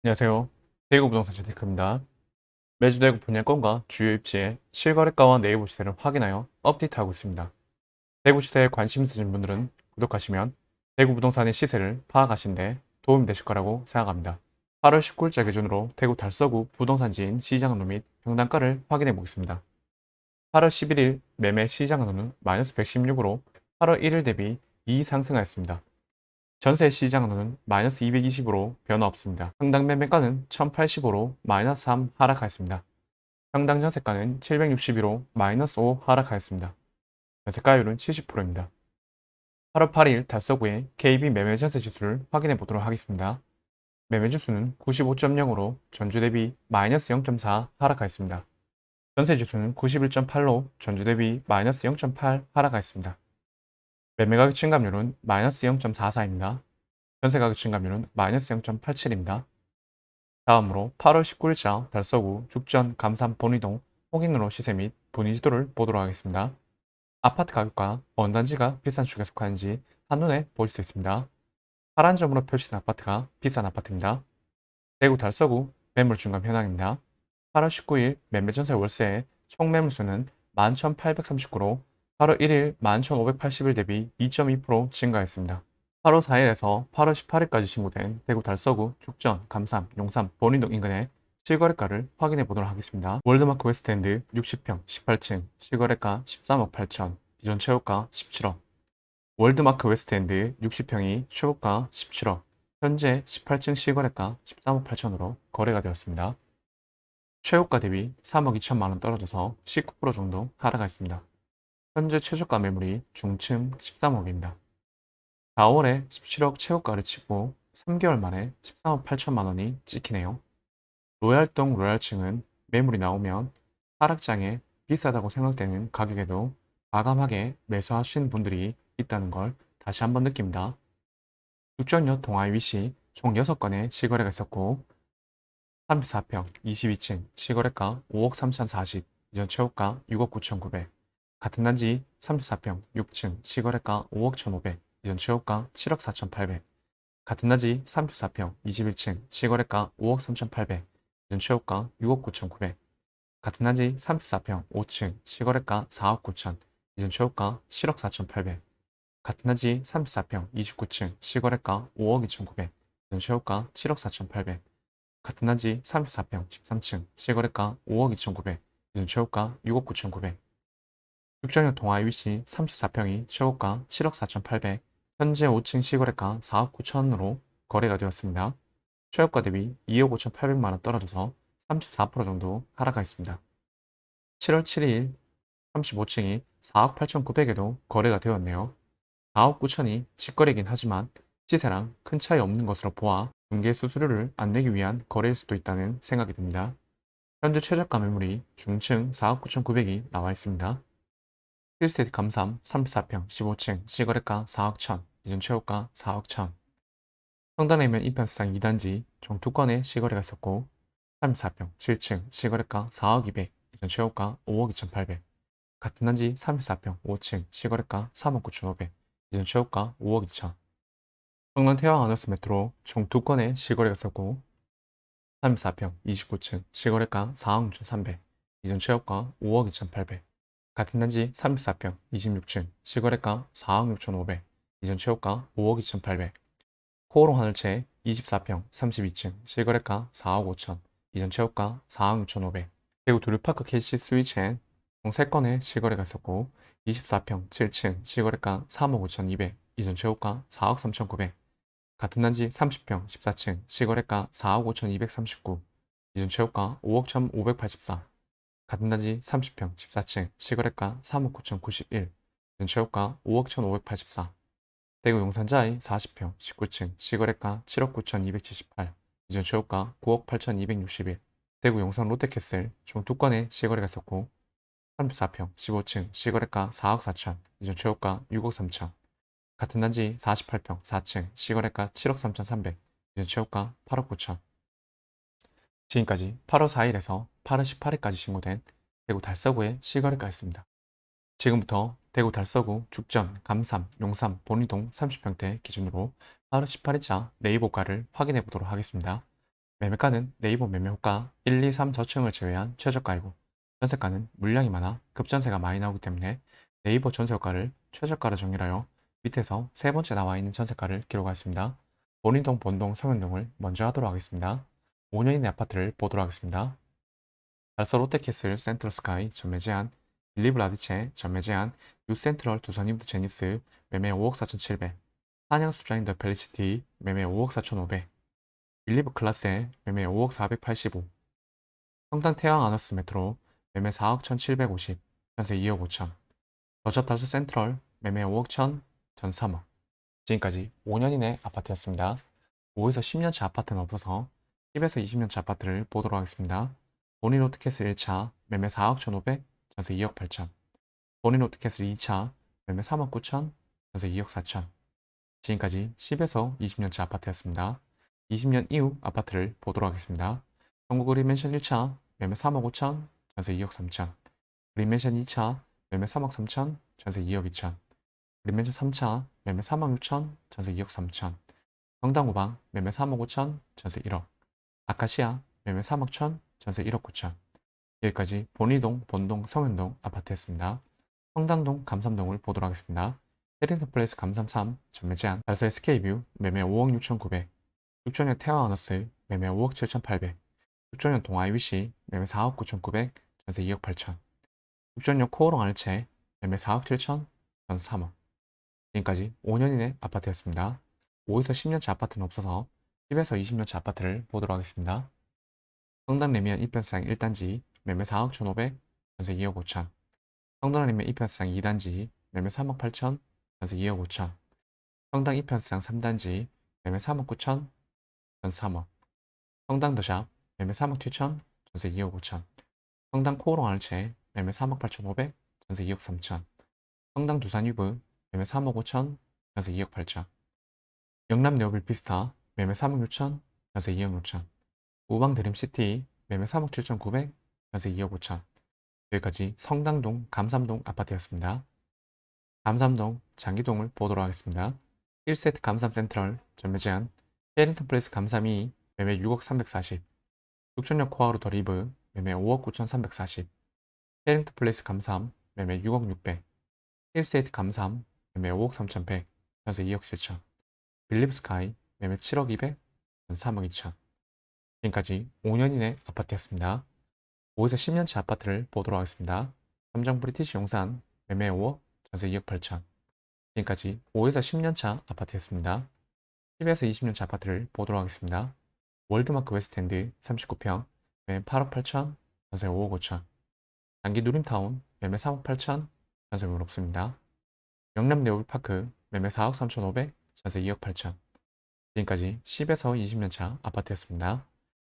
안녕하세요. 대구 부동산 재테크입니다. 매주 대구 분양권과 주요 입지의 실거래가와 네이버 시세를 확인하여 업데이트하고 있습니다. 대구 시세에 관심 있으신 분들은 구독하시면 대구 부동산의 시세를 파악하신 데 도움이 되실 거라고 생각합니다. 8월 19일자 기준으로 대구 달서구 부동산지인 시장은로 및 평당가를 확인해 보겠습니다. 8월 11일 매매 시장은로는 마이너스 116으로 8월 1일 대비 2 상승하였습니다. 전세 시장으로는 마이너스 220으로 변화 없습니다. 평당 매매가는 1080으로 마이너스 3 하락하였습니다. 평당 전세가는 761로 마이너스 5 하락하였습니다. 전세가율은 70%입니다. 8월 8일 달서구의 KB 매매 전세 지수를 확인해 보도록 하겠습니다. 매매 지수는 95.0으로 전주 대비 마이너스 0.4 하락하였습니다. 전세 지수는 91.8로 전주 대비 마이너스 0.8 하락하였습니다. 매매가격 증감률은 마이너스 0.44입니다. 전세가격 증감률은 마이너스 0.87입니다. 다음으로 8월 19일자 달서구 죽전 감산 본이동 호갱로 시세 및 분위지도를 보도록 하겠습니다. 아파트 가격과 어느 단지가 비싼 축에 속하는지 한눈에 보실 수 있습니다. 파란 점으로 표시된 아파트가 비싼 아파트입니다. 대구 달서구 매물 중간 현황입니다. 8월 19일 매매 전세 월세의 총 매물수는 11,839로 8월 1일 11,581 대비 2.2% 증가했습니다. 8월 4일에서 8월 18일까지 신고된 대구 달서구, 죽전, 감삼, 용산, 본인동 인근의 실거래가를 확인해 보도록 하겠습니다. 월드마크 웨스트엔드 60평 18층 실거래가 13억 8천, 기존 최고가 17억. 월드마크 웨스트엔드 60평이 최고가 17억, 현재 18층 실거래가 13억 8천으로 거래가 되었습니다. 최고가 대비 3억 2천만 원 떨어져서 19% 정도 하락했습니다. 현재 최저가 매물이 중층 13억입니다. 4월에 17억 최고가를 치고 3개월 만에 13억 8천만 원이 찍히네요. 로얄동 로얄층은 매물이 나오면 하락장에 비싸다고 생각되는 가격에도 과감하게 매수하시는 분들이 있다는 걸 다시 한번 느낍니다. 육전역 동아이 위시 총 6건의 실거래가 있었고 34평 22층 실거래가 5억 3,040, 이전 최고가 6억 9,900. 같은 단지 34평 6층 실거래가 5억 1,500, 이전 최고가 7억 4,800. 같은 단지 34평 21층 실거래가 5억 3,800, 이전 최고가 6억 9,900. 같은 단지 34평 5층 실거래가 4억 9천, 이전 최고가 7억 4,800. 같은 단지 34평 29층 실거래가 5억 2,900, 이전 최고가 7억 4,800. 같은 단지 34평 13층 실거래가 5억 2,900, 기존 최고가 6억 9,900. 육전역 동아이 위시 34평이 최고가 7억 4,800, 현재 5층 실거래가 4억 9천으로 거래가 되었습니다. 최고가 대비 2억 5,800만원 떨어져서 34% 정도 하락하 있습니다. 7월 7일 35층이 4억 8,900에도 거래가 되었네요. 4억 9천이 직거래이긴 하지만 시세랑 큰 차이 없는 것으로 보아 중개 수수료를 안 내기 위한 거래일 수도 있다는 생각이 듭니다. 현재 최저가 매물이 중층 4억 9,900이 나와 있습니다. 1스테이트 감삼 34평 15층 시거래가 4억 1천, 이전 최고가 4억 1천. 성단이면 인펜스상 2단지 총 2건의 시거래가 있었고 34평 7층 시거래가 4억 200, 이전 최고가 5억 2,800. 같은 단지 34평 5층 시거래가 3억 9,500, 이전 최고가 5억 2천. 성남 태왕 아너스 메트로 총 2건의 실거래가 있었고 34평 29층 실거래가 4억 6,300, 이전 최고가 5억 2,800. 같은 단지 34평 26층 실거래가 4억 6,500, 이전 최고가 5억 2,800. 코오롱 하늘채 24평 32층 실거래가 4억 5천, 이전 최고가 4억 6,500. 대구 두류파크 캐시 스위치엔 총 3건의 실거래가 있었고 24평 7층 실거래가 3억 5,200, 이전 최고가 4억 3,900. 같은 단지 30평 14층 실거래가 4억 5,239, 이전 최고가 5억 1,584. 같은 단지 30평 14층 실거래가 3억 9,091, 이전 최고가 5억 1,584. 대구 용산자이 40평 19층 실거래가 7억 9,278, 이전 최고가 9억 8,261. 대구 용산 롯데캐슬 총 2건의 실거래가 있었고 34평 15층 실거래가 4억 4천, 이전 최고가 6억 3천. 같은 단지 48평 4층 시거래가 7억 3,300, 이전 최고가 8억 9천. 지금까지 8월 4일에서 8월 18일까지 신고된 대구 달서구의 실거래가였습니다. 지금부터 대구 달서구 죽전, 감삼, 용산, 본이동 30평대 기준으로 8월 18일자 네이버가를 확인해 보도록 하겠습니다. 매매가는 네이버 매매호가 1, 2, 3 저층을 제외한 최저가이고 전세가는 물량이 많아 급전세가 많이 나오기 때문에 네이버 전세호가를 최저가로 정의하여 밑에서 세 번째 나와 있는 전세가를 기록하였습니다. 본인동, 본동, 성현동을 먼저 하도록 하겠습니다. 5년 이내 아파트를 보도록 하겠습니다. 달서 롯데캐슬 센트럴스카이 전매 제한, 빌리브 라디체 전매 제한, 뉴센트럴 두산이브드 제니스 매매 5억 4,700, 한양 수자인 더 펠리시티 매매 5억 4,500, 빌리브 클라스에 매매 5억 485, 성당 태양 아너스 메트로 매매 4억 1,750, 전세 2억 5천, 더샵 달서 센트럴 매매 5억 1천, 전 3억. 지금까지 5년 이내 아파트였습니다. 5에서 10년차 아파트는 없어서 10에서 20년차 아파트를 보도록 하겠습니다. 본인 로트캐슬 1차 매매 4억 1,500, 전세 2억 8천. 본인 로트캐슬 2차 매매 3억 9천, 전세 2억 4천. 지금까지 10에서 20년차 아파트였습니다. 20년 이후 아파트를 보도록 하겠습니다. 전국 그린맨션 1차 매매 3억 5천, 전세 2억 3천. 그린맨션 2차 매매 3억 3천, 전세 2억 2천. 그린맨션 3차 매매 3억 6천, 전세 2억 3천. 성당구방 매매 3억 5천, 전세 1억. 아카시아 매매 3억 천, 전세 1억 9천. 여기까지 본이동, 본동, 성현동 아파트였습니다. 성당동, 감삼동을 보도록 하겠습니다. 해링턴 플레이스 감삼 3 전매 제한, 달서 SK뷰 매매 5억 6천9백, 6조년 태화아너스 매매 5억 7천8백, 6조년 동아이위시 매매 4억 9천9백, 전세 2억 8천, 6조년 코오롱 알체 매매 4억 7천, 전세 3억. 지금까지 5년 이내 아파트였습니다. 5에서 10년차 아파트는 없어서 10에서 20년차 아파트를 보도록 하겠습니다. 성당 레미안 이편상 1단지 매매 4억 1,500, 전세 2억 5천. 성당 레미안 이편상 2단지 매매 3억 8천, 전세 2억 5천. 성당 이편상 3단지 매매 3억 9천, 전세 3억. 성당 더샵 매매 3억 7천, 전세 2억 5천. 성당 코오롱 알체 매매 3억 8,500, 전세 2억 3천. 성당 두산 유브 매매 3억 5천, 전세 2억 8천. 영남 네오빌 피스타 매매 3억 6천, 전세 2억 6천. 우방 드림시티 매매 3억 7천9백, 전세 2억 5천. 여기까지 성당동, 감삼동 아파트였습니다. 감삼동, 장기동을 보도록 하겠습니다. 1세트 감삼 센트럴 전매 제한, 해링턴 플레이스 감삼 2 매매 6억 340, 육촌역 코아루 더 리브 매매 5억 9천340, 해링턴 플레이스 감삼 매매 6억 600, 1세트 감삼 매매 5억 3,100, 전세 2억 7천. 빌리브 스카이 매매 7억 200, 전세 3억 2천. 지금까지 5년 이내 아파트였습니다. 5에서 10년차 아파트를 보도록 하겠습니다. 삼성 브리티시 용산 매매 5억, 전세 2억 8천. 지금까지 5에서 10년차 아파트였습니다. 10에서 20년차 아파트를 보도록 하겠습니다. 월드마크 웨스트엔드 39평 매매 8억 8천, 전세 5억 5천. 장기 누림타운 매매 3억 8천, 전세물 없습니다. 영남 네오빌파크 매매 4억 3,500, 전세 2억 8천. 지금까지 10에서 20년차 아파트였습니다.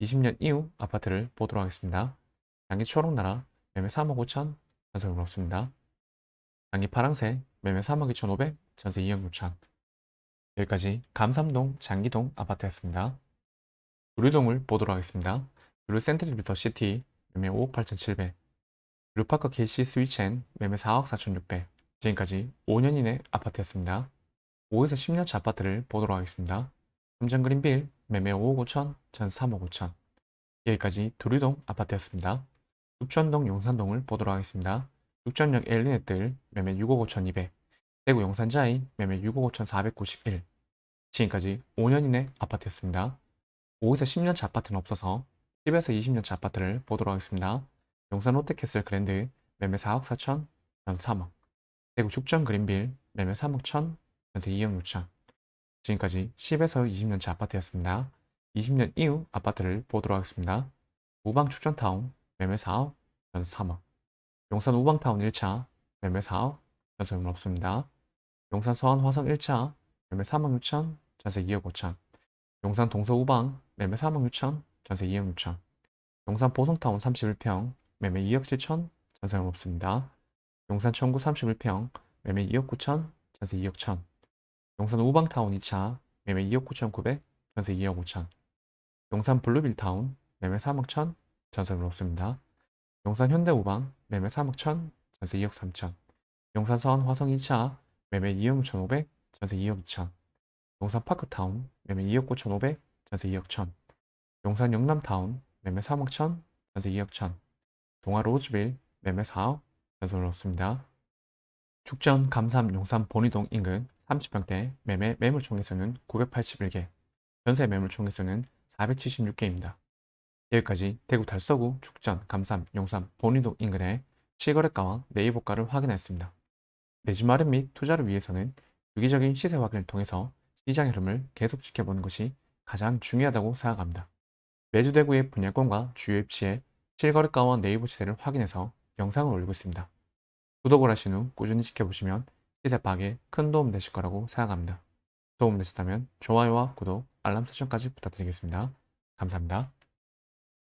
20년 이후 아파트를 보도록 하겠습니다. 장기 초록나라 매매 3억 5천, 전세물 없습니다. 장기 파랑색 매매 3억 2,500, 전세 2억 6천. 여기까지 감삼동, 장기동 아파트였습니다. 두류동을 보도록 하겠습니다. 두류 센트리비터 시티 매매 5억 8,700, 두류파크 KC 스위첸 매매 4억 4,600. 지금까지 5년 이내 아파트였습니다. 5에서 10년차 아파트를 보도록 하겠습니다. 삼성 그린빌 매매 5억 5천, 전세 3억 5천. 여기까지 두류동 아파트였습니다. 육천동, 용산동을 보도록 하겠습니다. 육천역 엘리넷들 매매 6억 5천 200, 대구 용산자이 매매 6억 5천 491. 지금까지 5년 이내 아파트였습니다. 5에서 10년차 아파트는 없어서 10에서 20년차 아파트를 보도록 하겠습니다. 용산 롯데캐슬 그랜드 매매 4억 4천, 전세 3억. 대구 죽전 그린빌 매매 3억 1천, 전세 2억 6천. 지금까지 10에서 20년차 아파트였습니다. 20년 이후 아파트를 보도록 하겠습니다. 우방 축전타운 매매 4억, 전세 3억. 용산 우방타운 1차 매매 4억, 전세물 없습니다. 용산 서안 화성 1차 매매 3억 6천, 전세 2억 5천. 용산 동서 우방 매매 3억 6천, 전세 2억 6천. 용산 보성타운 31평 매매 2억 7천, 전세물 없습니다. 용산 청구 31평 매매 2억 9천, 전세 2억 천. 용산 우방타운 2차 매매 2억 9천 9백, 전세 2억 5천. 용산 블루빌타운 매매 3억 천, 전세물 없습니다. 용산 현대우방 매매 3억 천, 전세 2억 3천. 용산 서안 화성 2차 매매 2억 6천5백, 전세 2억 2천. 용산 파크타운 매매 2억 9천 5백, 전세 2억 천. 용산 영남타운 매매 3억 1천, 전세 2억 1천, 동아 로즈빌 매매 4억, 전세 올랐습니다. 축전 감삼 용산 본이동 인근 30평대 매매 매물 총액수는 981개, 전세 매물 총액수는 476개입니다. 여기까지 대구 달서구 축전 감삼 용산 본이동 인근의 실거래가와 내입고가를 확인했습니다. 내 집 마련 및 투자를 위해서는 주기적인 시세 확인을 통해서 시장 흐름을 계속 지켜보는 것이 가장 중요하다고 생각합니다. 매주 대구의 분양권과 주요 입지의 실거래가와 네이버 시세를 확인해서 영상을 올리고 있습니다. 구독을 하신 후 꾸준히 지켜보시면 시세 파악에 큰 도움 되실 거라고 생각합니다. 도움 되셨다면 좋아요와 구독, 알람 설정까지 부탁드리겠습니다. 감사합니다.